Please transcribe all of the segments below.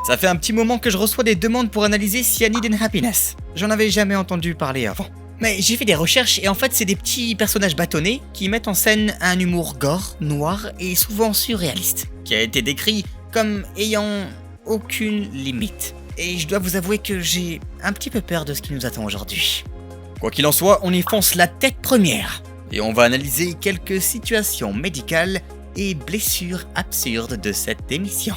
Ça fait un petit moment que je reçois des demandes pour analyser Cyanide and Happiness. J'en avais jamais entendu parler avant. Mais j'ai fait des recherches et en fait c'est des petits personnages bâtonnés qui mettent en scène un humour gore, noir et souvent surréaliste, qui a été décrit comme ayant aucune limite. Et je dois vous avouer que j'ai un petit peu peur de ce qui nous attend aujourd'hui. Quoi qu'il en soit, on y fonce la tête première. Et on va analyser quelques situations médicales et blessures absurdes de cette émission.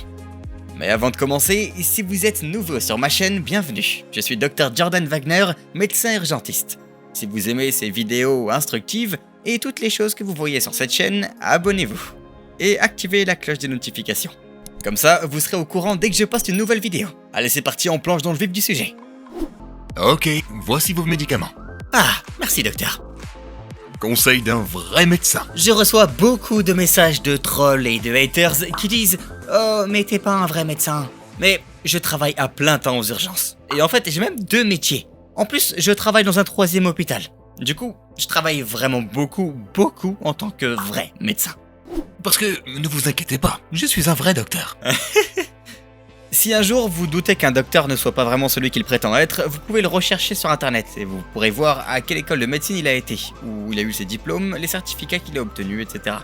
Mais avant de commencer, si vous êtes nouveau sur ma chaîne, bienvenue. Je suis Dr Jordan Wagner, médecin urgentiste. Si vous aimez ces vidéos instructives et toutes les choses que vous voyez sur cette chaîne, abonnez-vous. Et activez la cloche des notifications. Comme ça, vous serez au courant dès que je poste une nouvelle vidéo. Allez, c'est parti, on plonge dans le vif du sujet. Ok, voici vos médicaments. Ah, merci docteur. Conseil d'un vrai médecin. Je reçois beaucoup de messages de trolls et de haters qui disent « Oh, mais t'es pas un vrai médecin ». Mais je travaille à plein temps aux urgences. Et en fait, j'ai même 2 métiers. En plus, je travaille dans un 3e hôpital. Du coup, je travaille vraiment beaucoup en tant que vrai médecin. Parce que, ne vous inquiétez pas, je suis un vrai docteur. Si un jour vous doutez qu'un docteur ne soit pas vraiment celui qu'il prétend être, vous pouvez le rechercher sur internet et vous pourrez voir à quelle école de médecine il a été, où il a eu ses diplômes, les certificats qu'il a obtenus, etc.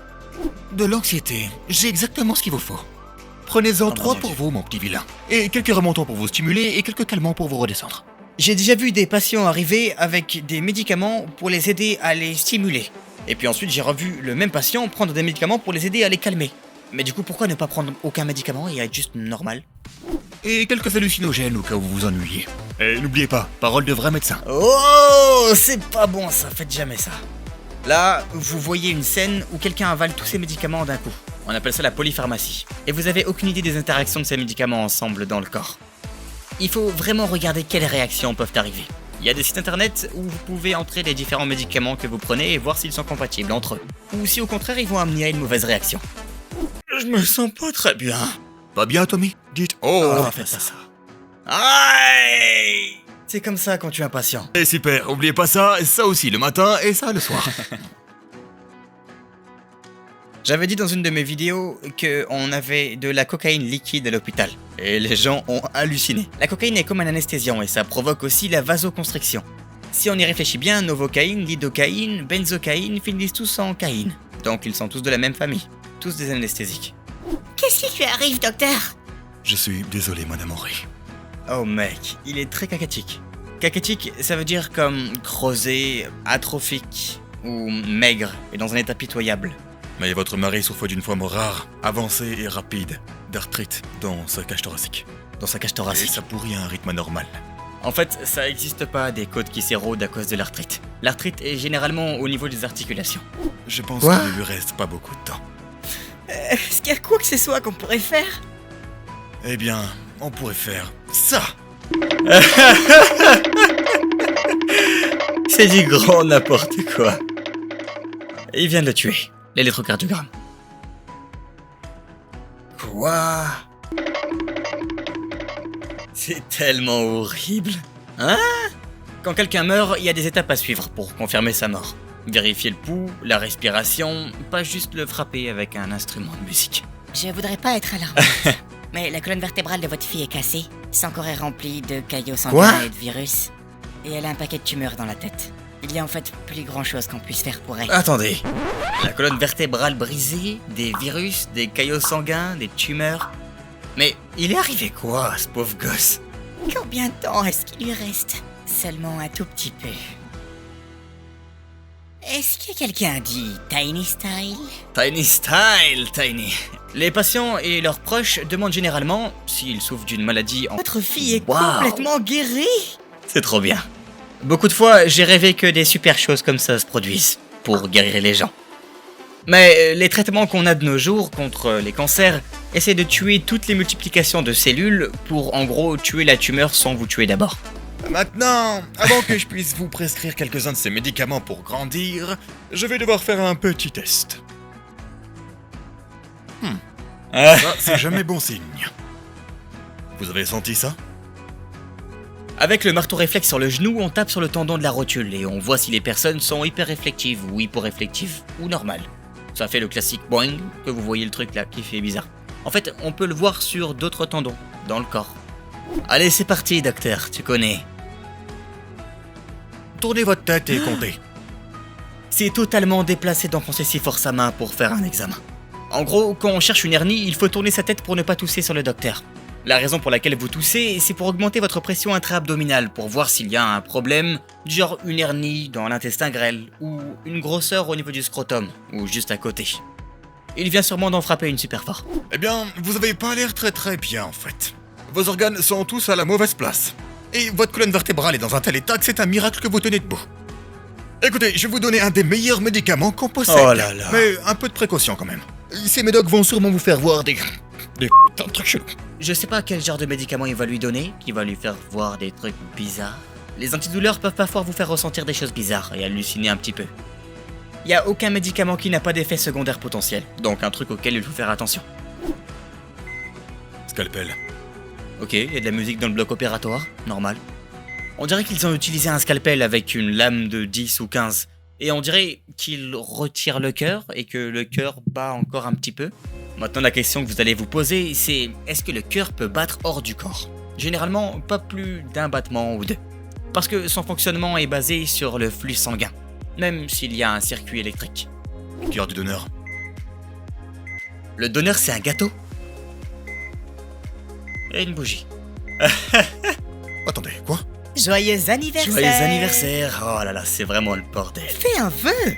De l'anxiété, j'ai exactement ce qu'il vous faut. Prenez-en 3 pour vous, mon petit vilain. Et quelques remontants pour vous stimuler et quelques calmants pour vous redescendre. J'ai déjà vu des patients arriver avec des médicaments pour les aider à les stimuler. Et puis ensuite j'ai revu le même patient prendre des médicaments pour les aider à les calmer. Mais du coup pourquoi ne pas prendre aucun médicament et être juste normal? Et quelques hallucinogènes au cas où vous vous ennuyez. Et n'oubliez pas, parole de vrai médecin. Oh, c'est pas bon ça, faites jamais ça. Là, vous voyez une scène où quelqu'un avale tous ses médicaments d'un coup. On appelle ça la polypharmacie. Et vous avez aucune idée des interactions de ces médicaments ensemble dans le corps. Il faut vraiment regarder quelles réactions peuvent arriver. Il y a des sites internet où vous pouvez entrer les différents médicaments que vous prenez et voir s'ils sont compatibles entre eux. Ou si au contraire ils vont amener à une mauvaise réaction. Je me sens pas très bien. Pas bien, Tommy? Dites oh, faites pas ça. Aïe! C'est comme ça quand tu es impatient. Et super, oubliez pas ça aussi le matin et ça le soir. J'avais dit dans une de mes vidéos qu'on avait de la cocaïne liquide à l'hôpital. Et les gens ont halluciné. La cocaïne est comme un anesthésiant et ça provoque aussi la vasoconstriction. Si on y réfléchit bien, novocaïne, lidocaïne, benzocaïne finissent tous en caïne. Donc ils sont tous de la même famille. Tous des anesthésiques. Qu'est-ce qui lui arrive, docteur? Je suis désolé, madame Henry. Oh mec, il est très cacatique. Cacatique, ça veut dire comme creusé, atrophique ou maigre et dans un état pitoyable. Mais votre mari souffre d'une forme rare, avancée et rapide, d'arthrite dans sa cage thoracique. Dans sa cage Et thoracique. ça pourrit à un rythme anormal. En fait, ça existe pas des côtes qui s'érodent à cause de l'arthrite. L'arthrite est généralement au niveau des articulations. Je pense Quoi? qu'il lui reste pas beaucoup de temps. Est-ce qu'il y a quoi que ce soit qu'on pourrait faire? Eh bien, on pourrait faire ça. C'est du grand n'importe quoi. Il vient de le tuer. L'électrocardiogramme. Quoi? C'est tellement horrible. Hein? Quand quelqu'un meurt, il y a des étapes à suivre pour confirmer sa mort. Vérifier le pouls, la respiration, pas juste le frapper avec un instrument de musique. Je voudrais pas être alarmante, mais la colonne vertébrale de votre fille est cassée. Son corps est rempli de caillots sanguins et de virus. Et elle a un paquet de tumeurs dans la tête. Il y a en fait plus grand chose qu'on puisse faire pour elle. Attendez. La colonne vertébrale brisée, des virus, des caillots sanguins, des tumeurs. Mais il est arrivé quoi à ce pauvre gosse? Combien de temps est-ce qu'il lui reste? Seulement un tout petit peu. Est-ce que quelqu'un dit Tiny Style? Tiny style, Tiny. Les patients et leurs proches demandent généralement s'ils souffrent d'une maladie en... Votre fille est Wow. complètement guérie? C'est trop bien. Beaucoup de fois, j'ai rêvé que des super choses comme ça se produisent pour guérir les gens. Mais les traitements qu'on a de nos jours contre les cancers essaient de tuer toutes les multiplications de cellules pour en gros tuer la tumeur sans vous tuer d'abord. Maintenant, avant que je puisse vous prescrire quelques-uns de ces médicaments pour grandir, je vais devoir faire un petit test. Ça, c'est jamais bon signe. Vous avez senti ça? Avec le marteau réflexe sur le genou, on tape sur le tendon de la rotule et on voit si les personnes sont hyper-réflectives ou hyporéflectives ou normales. Ça fait le classique boing que vous voyez le truc là qui fait bizarre. En fait, on peut le voir sur d'autres tendons dans le corps. Allez, c'est parti, docteur, tu connais. Tournez votre tête et comptez. C'est totalement déplacé d'enfoncer si fort sa main pour faire un examen. En gros, quand on cherche une hernie, il faut tourner sa tête pour ne pas tousser sur le docteur. La raison pour laquelle vous toussez, c'est pour augmenter votre pression intra-abdominale, pour voir s'il y a un problème, du genre une hernie dans l'intestin grêle, ou une grosseur au niveau du scrotum, ou juste à côté. Il vient sûrement d'en frapper une super fort. Eh bien, vous avez pas l'air très bien en fait. Vos organes sont tous à la mauvaise place. Et votre colonne vertébrale est dans un tel état que c'est un miracle que vous tenez debout. Écoutez, je vais vous donner un des meilleurs médicaments qu'on possède. Oh là là. Mais un peu de précaution quand même. Ces médocs vont sûrement vous faire voir des putains de trucs chelous. Je sais pas quel genre de médicament il va lui donner, qui va lui faire voir des trucs bizarres. Les antidouleurs peuvent parfois vous faire ressentir des choses bizarres et halluciner un petit peu. Y a aucun médicament qui n'a pas d'effet secondaire potentiel, donc un truc auquel il faut faire attention. Scalpel. Ok, il y a de la musique dans le bloc opératoire, normal. On dirait qu'ils ont utilisé un scalpel avec une lame de 10 ou 15. Et on dirait qu'ils retirent le cœur et que le cœur bat encore un petit peu. Maintenant, la question que vous allez vous poser, c'est est-ce que le cœur peut battre hors du corps? Généralement, pas plus d'un battement ou deux. Parce que son fonctionnement est basé sur le flux sanguin, même s'il y a un circuit électrique. Cœur du donneur. Le donneur, c'est un gâteau? Et une bougie. Attendez, quoi? Joyeux anniversaire! Joyeux anniversaire! Oh là là, c'est vraiment le bordel. Fais un vœu!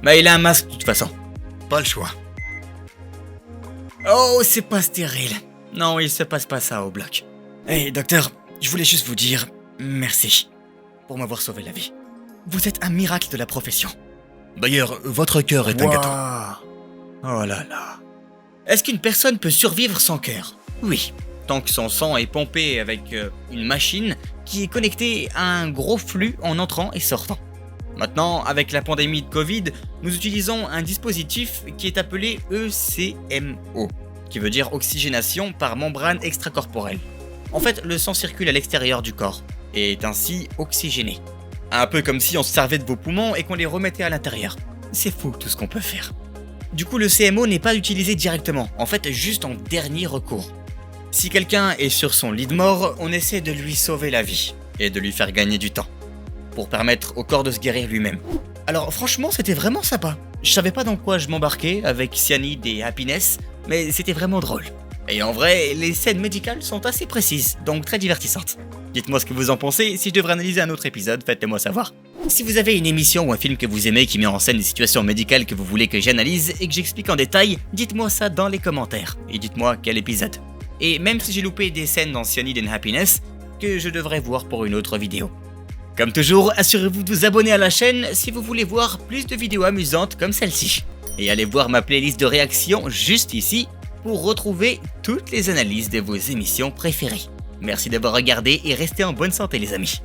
Mais il a un masque de toute façon. Pas le choix. Oh, c'est pas stérile. Non, il se passe pas ça au bloc. Hey, docteur, je voulais juste vous dire merci pour m'avoir sauvé la vie. Vous êtes un miracle de la profession. D'ailleurs, votre cœur est un gâteau. Oh là là. Est-ce qu'une personne peut survivre sans cœur? Oui, tant que son sang est pompé avec une machine qui est connectée à un gros flux en entrant et sortant. Maintenant, avec la pandémie de Covid, nous utilisons un dispositif qui est appelé ECMO, qui veut dire oxygénation par membrane extracorporelle. En fait, le sang circule à l'extérieur du corps et est ainsi oxygéné. Un peu comme si on se servait de vos poumons et qu'on les remettait à l'intérieur. C'est fou tout ce qu'on peut faire. Du coup, le CMO n'est pas utilisé directement, en fait juste en dernier recours. Si quelqu'un est sur son lit de mort, on essaie de lui sauver la vie et de lui faire gagner du temps, pour permettre au corps de se guérir lui-même. Alors franchement, c'était vraiment sympa. Je savais pas dans quoi je m'embarquais avec Cyanide et Happiness, mais c'était vraiment drôle. Et en vrai, les scènes médicales sont assez précises, donc très divertissantes. Dites-moi ce que vous en pensez, si je devrais analyser un autre épisode, faites-le moi savoir. Si vous avez une émission ou un film que vous aimez qui met en scène des situations médicales que vous voulez que j'analyse et que j'explique en détail, dites-moi ça dans les commentaires, et dites-moi quel épisode. Et même si j'ai loupé des scènes dans Cyanide and Happiness, que je devrais voir pour une autre vidéo. Comme toujours, assurez-vous de vous abonner à la chaîne si vous voulez voir plus de vidéos amusantes comme celle-ci. Et allez voir ma playlist de réactions juste ici pour retrouver toutes les analyses de vos émissions préférées. Merci d'avoir regardé et restez en bonne santé les amis.